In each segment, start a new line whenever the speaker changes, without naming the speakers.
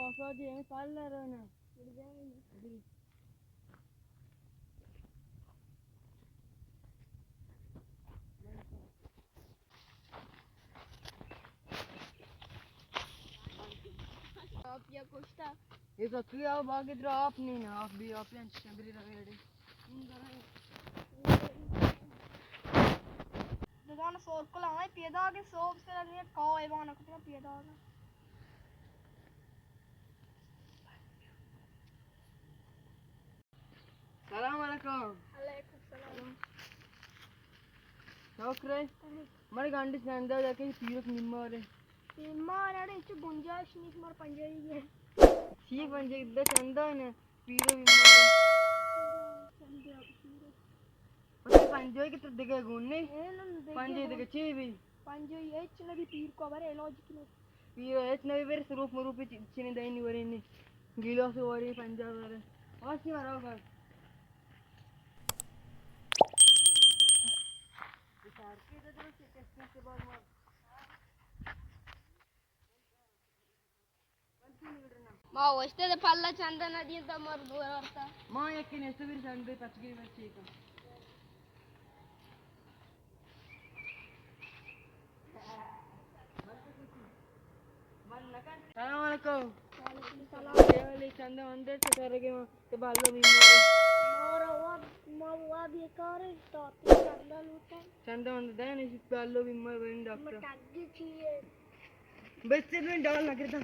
Posso dire, parlerone.
आप या कुश्ता
ये तो तू आओ बाकी तो आप नहीं ना आप भी आप यहाँ चंद्री रवेड़ी
दुकान सोर को लाए पियदा के सोप से लगने कॉय वाना कुछ पियदा का
सलाम अलैकुम
अलैकुम सलाम
नौकरे मरे गांडी से अंदर जाके पीरक निम्मा रे
निम्मा नाडे इच गुंजाइश नहीं तुम्हारे पंजे ही है
सी पंजे इधर चंदा है पीरो निम्मा रे पंजे की तो दिखे गुन्ने पंजे दिखे ची भी
पंजे ये इच नबी पीर को बारे लॉजिक नहीं
पीरो इच नबी बेर स्वरूप मरूप चिने दाइनी वरी नहीं गिलो से वरी पंजा वरे आसी मारो कर
माँ वैसे तो पल्ला चंदा नदी तो मर दूर होता
माँ एक की नेस्टो भी चंदे पचकी में ठीक है सलाम अलैकुम वाले चंदा अंदर से कर के तो बालों भी
मोर भी करे तो चंदा लूटा
चंदा अंदर दे नहीं बालों भी मर बन डॉक्टर
टग्गी चाहिए
बस से में डाल लग रहा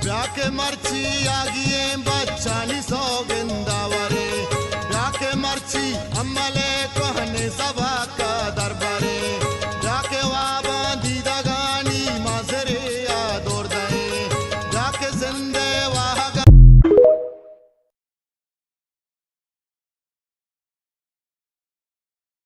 जाके मर्ची आ गई बच्चा